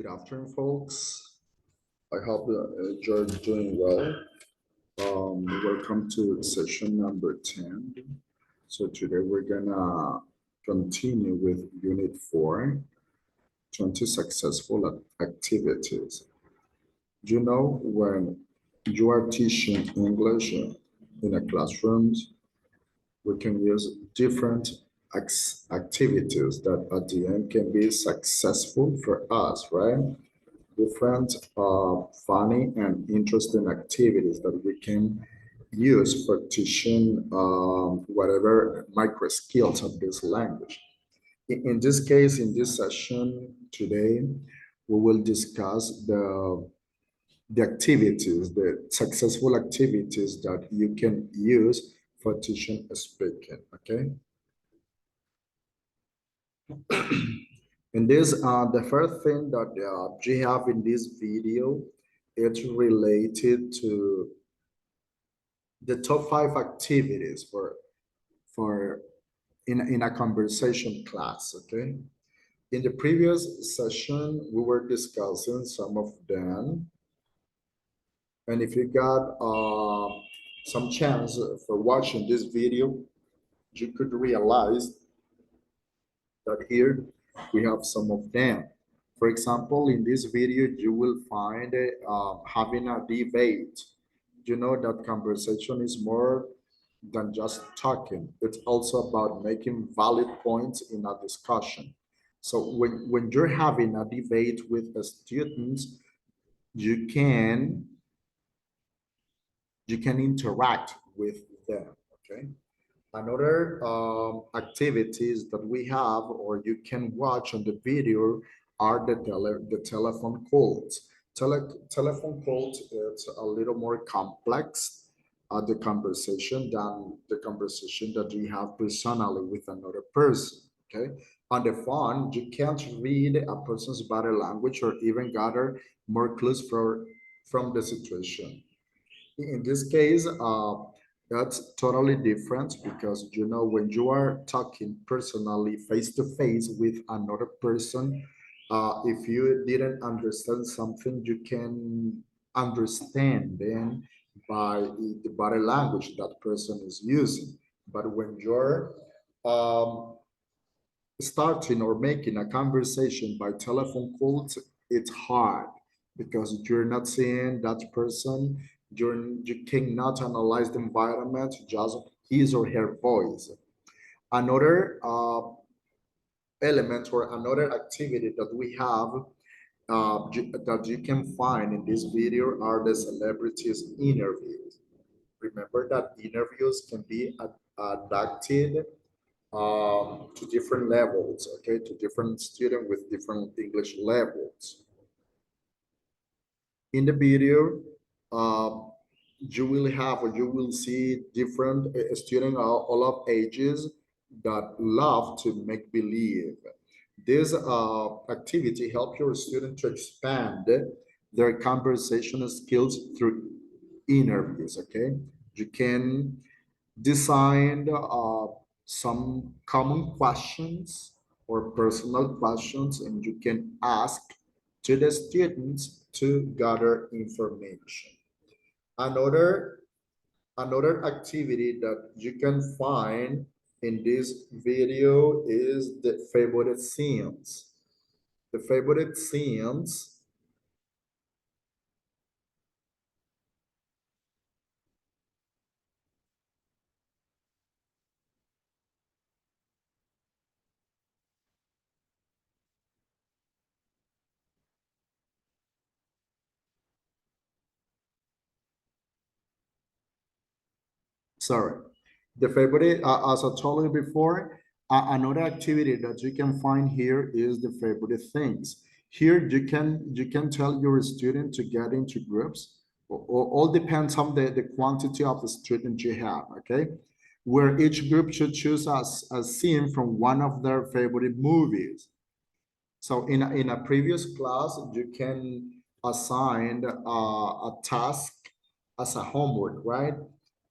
Good afternoon, folks. I hope you're doing well. Welcome to session number 10. So today we're gonna continue with Unit 4, 20 successful activities. You know, when you are teaching English in a classroom, we can use different activities that at the end can be successful for us, right? Different funny and interesting activities that we can use for teaching whatever micro skills of this language. In this case, in this session today, we will discuss the activities, the successful activities that you can use for teaching speaking, okay? And this, the first thing that you have in this video, it's related to the top 5 activities for in a conversation class, okay? In the previous session, we were discussing some of them. And if you got some chance for watching this video, you could realize that here we have some of them. For example, in this video, you will find having a debate. You know that conversation is more than just talking. It's also about making valid points in a discussion. So when you're having a debate with the students, you can interact with them, okay? Another activities that we have or you can watch on the video are the telephone calls. Telephone calls, it's a little more complex the conversation than the conversation that we have personally with another person, okay? On the phone, you can't read a person's body language or even gather more clues from the situation. In this case, that's totally different because you know when you are talking personally face to face with another person, if you didn't understand something, you can understand then by the body language that person is using. But when you're starting or making a conversation by telephone calls, it's hard because you're not seeing that person. You cannot analyze the environment, just his or her voice. Another element or another activity that we have that you can find in this video are the celebrities interviews. Remember that interviews can be adapted to different levels, okay, to different students with different English levels. In the video, you will have or you will see different students all of ages that love to make believe. This activity helps your student to expand their conversation skills through interviews, okay? You can design some common questions or personal questions, and you can ask to the students to gather information. Another activity that you can find in this video is the favorite scenes. The favorite scenes sorry. The favorite, as I told you before, another activity that you can find here is the favorite things. Here you can tell your student to get into groups. All depends on the quantity of the student you have, okay? Where each group should choose a scene from one of their favorite movies. So in a previous class, you can assign a task as a homework, right?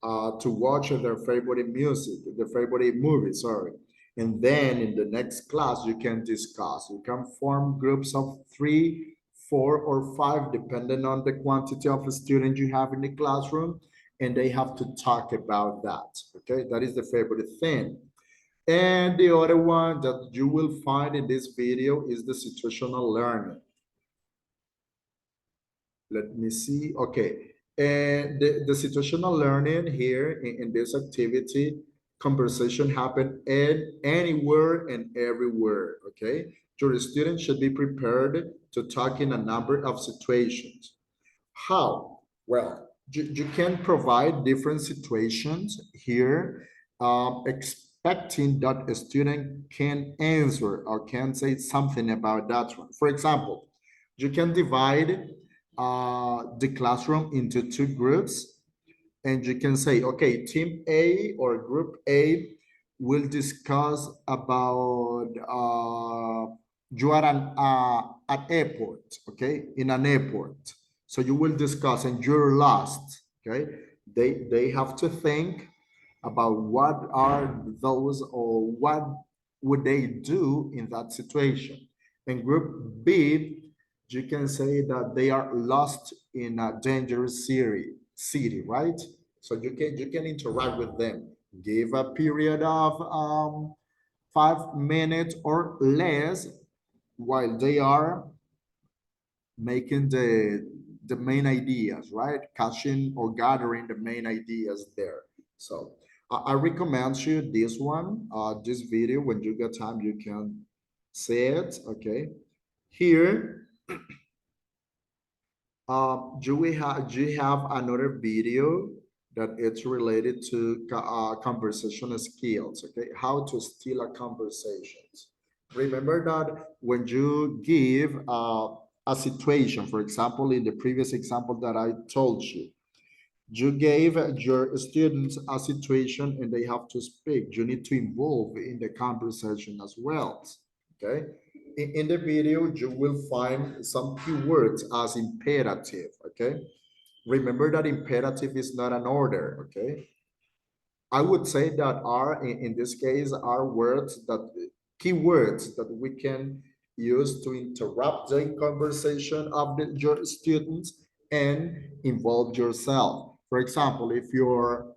To watch their favorite music, their favorite movie, sorry. And then in the next class, you can discuss. You can form groups of 3 4 or 5, depending on the quantity of students you have in the classroom, and they have to talk about that. Okay, that is the favorite thing. And the other one that you will find in this video is the situational learning. Let me see. Okay. And the situational learning here in this activity, conversation happen anywhere and everywhere. Okay. Your students should be prepared to talk in a number of situations. How? Well, you can provide different situations here, expecting that a student can answer or can say something about that one. For example, you can divide the classroom into 2 groups, and you can say, okay, team A or group A will discuss about you are an airport, okay, in an airport. So you will discuss and you're lost, okay? They have to think about what are those or what would they do in that situation. In group B, you can say that they are lost in a dangerous city, right? So you can interact with them. Give a period of 5 minutes or less while they are making the main ideas, right? Catching or gathering the main ideas there. So I recommend you this one, this video. When you get time, you can see it. Okay. Here, do you have another video that it's related to conversation skills? Okay, how to steal a conversation. Remember that when you give a situation, for example, in the previous example that I told you, you gave your students a situation and they have to speak. You need to involve in the conversation as well. Okay. In the video, you will find some keywords as imperative. Okay. Remember that imperative is not an order. Okay. I would say that are in this case are words that keywords that we can use to interrupt the conversation of your students and involve yourself. For example, if your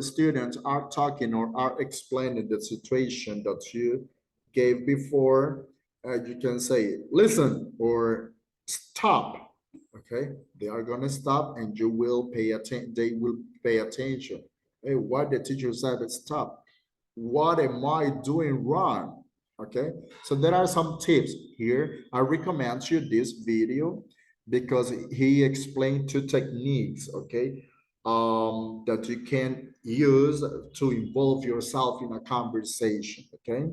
students are talking or are explaining the situation that you gave before, you can say listen or stop. Okay, they are gonna stop and you will pay attention. They will pay attention. Hey, what the teacher said is stop. What am I doing wrong? Okay, so there are some tips here. I recommend you this video because he explained 2 techniques. Okay, that you can use to involve yourself in a conversation. Okay,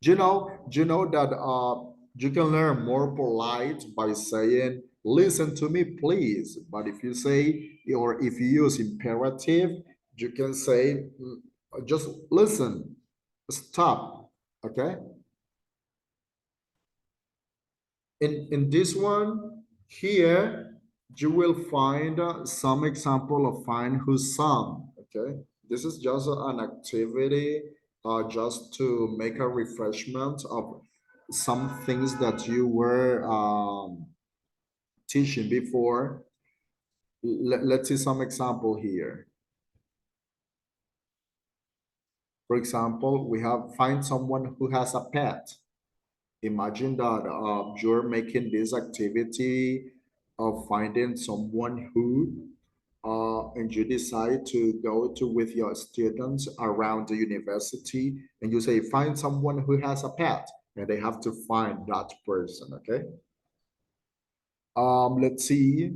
you know that you can learn more polite by saying listen to me please, but if you say or if you use imperative, you can say just listen, stop. Okay, in this one here you will find some example of find whose song. Okay, this is just an activity just to make a refreshment of some things that you were teaching before. Let's see some example here. For example, we have find someone who has a pet. Imagine that you're making this activity of finding someone who and you decide to go to with your students around the university and you say find someone who has a pet and they have to find that person. Okay, let's see.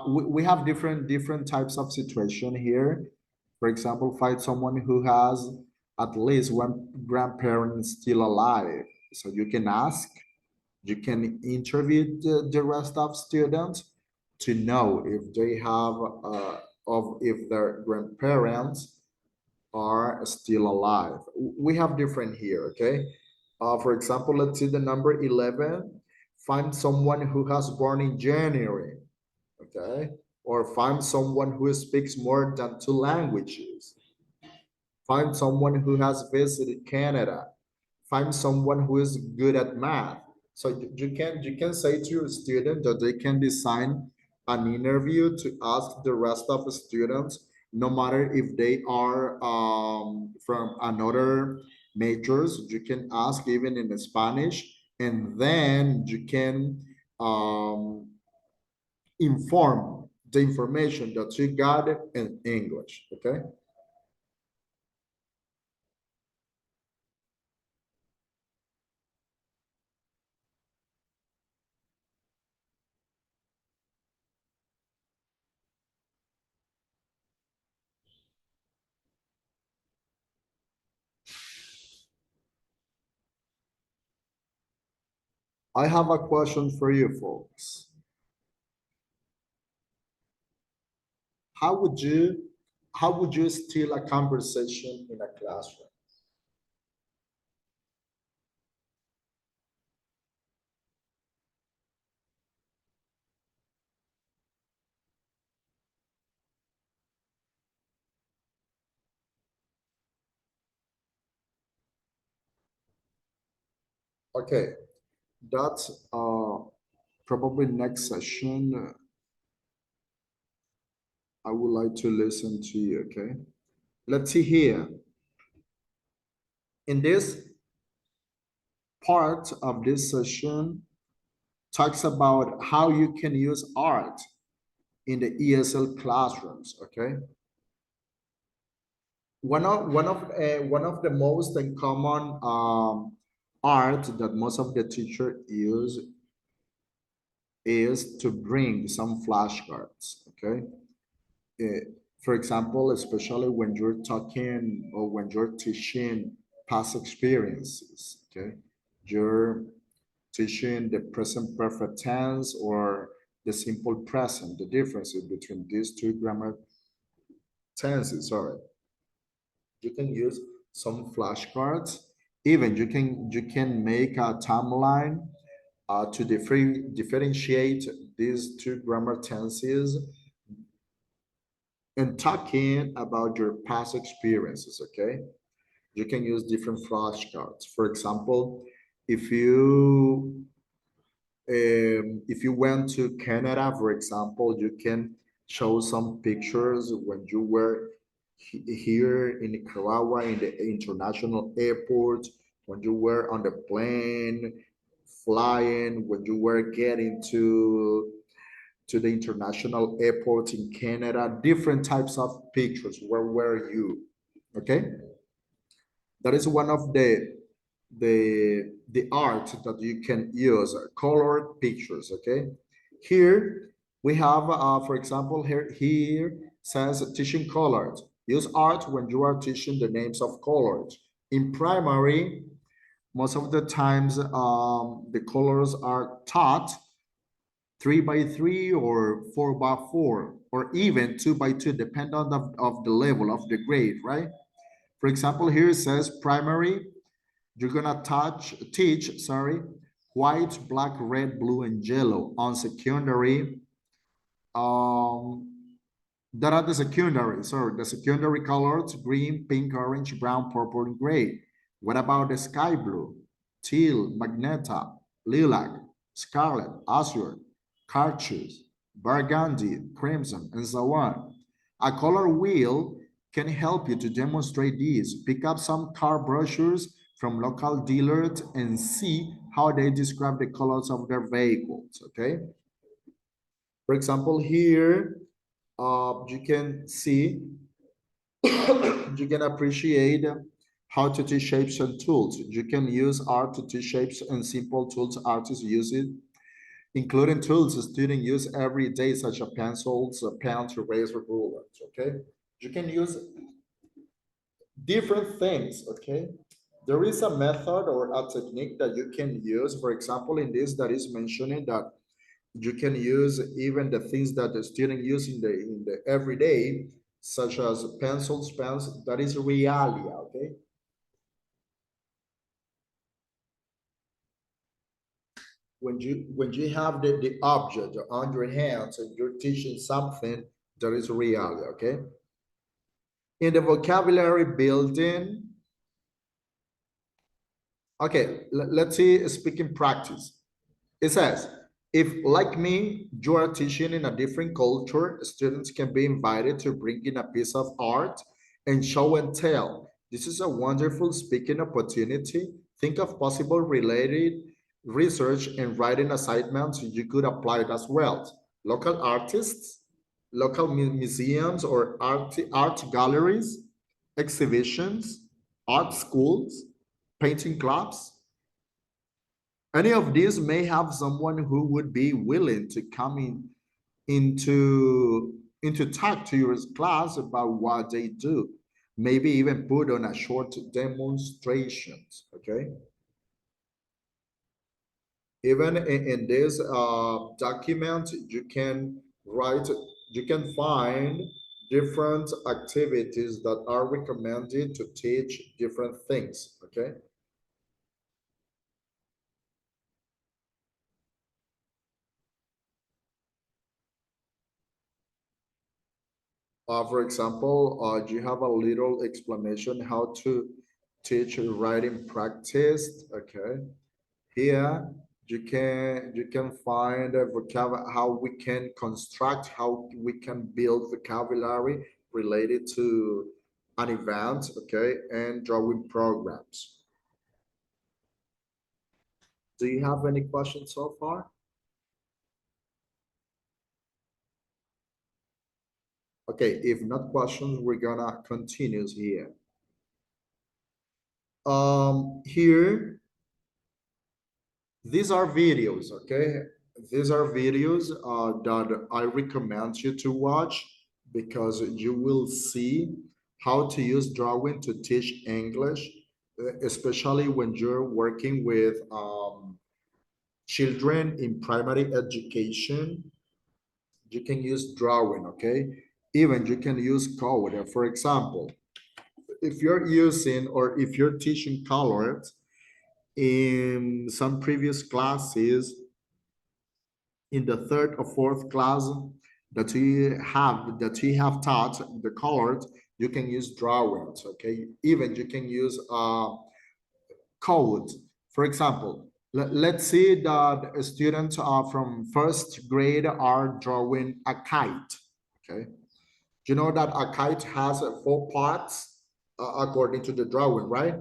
We have different types of situation here. For example, find someone who has at least one grandparent still alive. So you can ask, you can interview the rest of students to know if they have of if their grandparents are still alive. We have different here. Okay, for example, let's see the number 11. Find someone who has born in January. Okay, or find someone who speaks more than 2 languages. Find someone who has visited Canada. Find someone who is good at math. So you can say to your student that they can design an interview to ask the rest of the students, no matter if they are from another majors. You can ask even in Spanish, and then you can um, inform the information that you got in English. Okay. I have a question for you folks. How would you how would you steal a conversation in a classroom? Okay, that's probably next session. I would like to listen to you. Okay, let's see here. In this part of this session, talks about how you can use art in the ESL classrooms. Okay, one of the most common art that most of the teacher use is to bring some flashcards. Okay, Uh, for example, especially when you're talking or when you're teaching past experiences. Okay, you're teaching the present perfect tense or the simple present, the differences between these two grammar tenses. Sorry, you can use some flashcards. Even you can make a timeline to differentiate these two grammar tenses and talking about your past experiences. Okay, you can use different flashcards. For example, if you went to Canada, for example, you can show some pictures when you were here in Nicaragua in the international airport, when you were on the plane flying, when you were getting to the international airport in Canada, different types of pictures. Where were you? Okay, that is one of the art that you can use, colored pictures. Okay, here we have, for example, here says teaching colors. Use art when you are teaching the names of colors. In primary, most of the times the colors are taught 3 by 3 or 4 by 4 or even 2 by 2, depending of the level of the grade, right? For example, here it says primary, you're gonna teach, sorry, white, black, red, blue, and yellow. On secondary, um, that are the secondary, sorry, the secondary colors, green, pink, orange, brown, purple, and gray. What about the sky blue, teal, magenta, lilac, scarlet, azure, chartreuse, burgundy, crimson, and so on? A color wheel can help you to demonstrate these. Pick up some car brochures from local dealers and see how they describe the colors of their vehicles, okay? For example, here, you can see, you can appreciate how to teach shapes and tools. You can use art to teach shapes and simple tools artists use it, including tools students use every day, such as pencils, pens, erasers, rulers, okay? You can use different things, okay? There is a method or a technique that you can use. For example, in this that is mentioning that you can use even the things that the student use in the everyday, such as pencils, pens, that is realia, okay? When you have the object on your hands and you're teaching something, that is realia, okay? In the vocabulary building, okay, let's see speaking practice. It says, if like me, you are teaching in a different culture, students can be invited to bring in a piece of art and show and tell. This is a wonderful speaking opportunity. Think of possible related research and writing assignments you could apply it as well. Local artists, local museums or art galleries, exhibitions, art schools, painting clubs. Any of these may have someone who would be willing to come into talk to your class about what they do. Maybe even put on a short demonstrations. Okay. Even in this document, you can write, you can find different activities that are recommended to teach different things. Okay. For example, you have a little explanation how to teach writing practice. Okay, here you can find a how we can construct, how we can build vocabulary related to an event. Okay, and drawing programs. Do you have any questions so far? Okay, if not questions, we're gonna continue here. Here these are videos, okay? These are videos that I recommend you to watch because you will see how to use drawing to teach English, especially when you're working with children in primary education. You can use drawing, okay? Even you can use color. For example, if you're using or if you're teaching colors in some previous classes, in the third or fourth class that you have taught the colors, you can use drawings. Okay, even you can use code. For example, let's see that students from first grade are drawing a kite. Okay, you know that a kite has four parts according to the drawing, right?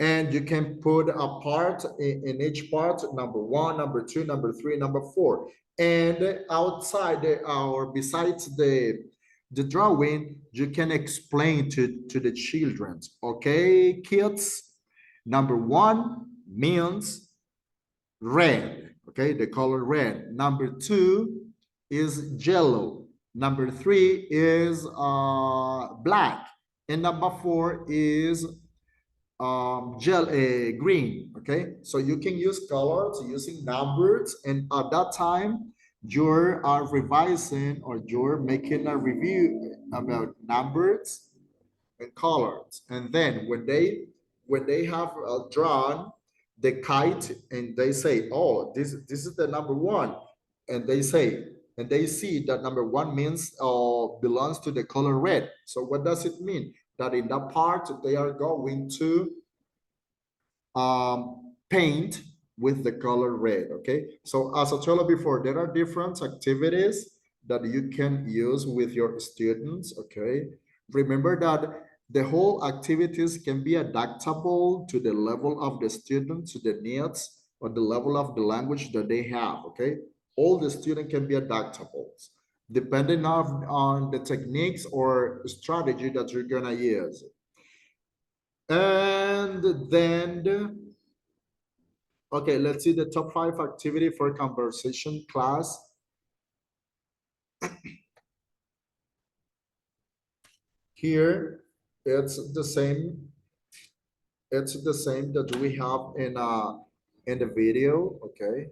And you can put a part in each part, number one, number two, number three, number four. And outside or besides the drawing, you can explain to the children, okay, kids, number one means red, okay, the color red. Number two is yellow. Number three is black. And number four is green. Okay, so you can use colors using numbers, and at that time you're revising or you're making a review about numbers and colors. And then when they have drawn the kite and they say, oh, this is the number one, and they say, and they see that number one means belongs to the color red. So what does it mean? That in that part they are going to paint with the color red. Okay, so as I told you before, there are different activities that you can use with your students. Okay, remember that the whole activities can be adaptable to the level of the student, to the needs or the level of the language that they have. Okay, all the student can be adaptable depending on the techniques or strategy that you're gonna use. And then, okay, let's see the top 5 activity for conversation class. Here, it's the same. It's the same that we have in the video. Okay.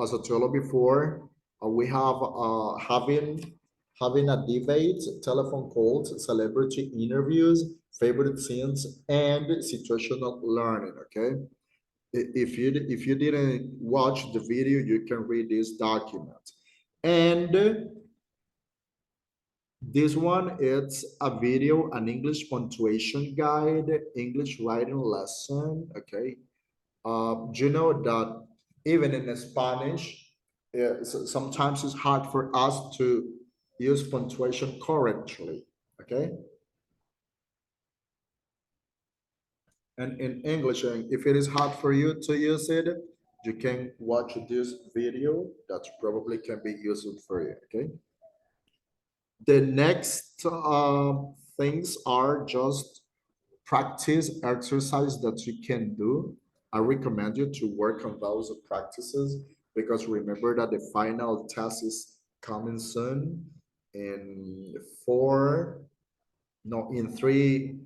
As I told you before, we have having a debate, telephone calls, celebrity interviews, favorite scenes, and situational learning. Okay. If you didn't watch the video, you can read this document. And This one, it's a video, an English punctuation guide, English writing lesson, okay? You know that even in Spanish, sometimes it's hard for us to use punctuation correctly, okay? And in English, if it is hard for you to use it, you can watch this video that probably can be useful for you, okay? The next things are just practice exercise that you can do. I recommend you to work on those practices because remember that the final test is coming soon in in 3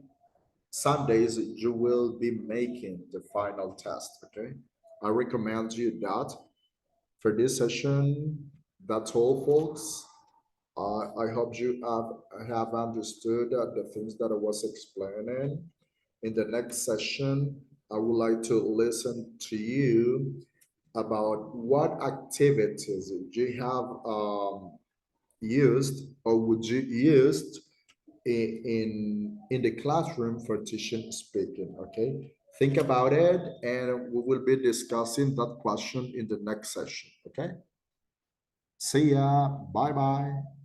Sundays, you will be making the final test, okay? I recommend you that. For this session, that's all, folks. I hope you have understood the things that I was explaining. In the next session, I would like to listen to you about what activities you have used or would you use in the classroom for teaching speaking, okay? Think about it and we will be discussing that question in the next session, okay? See ya, bye-bye.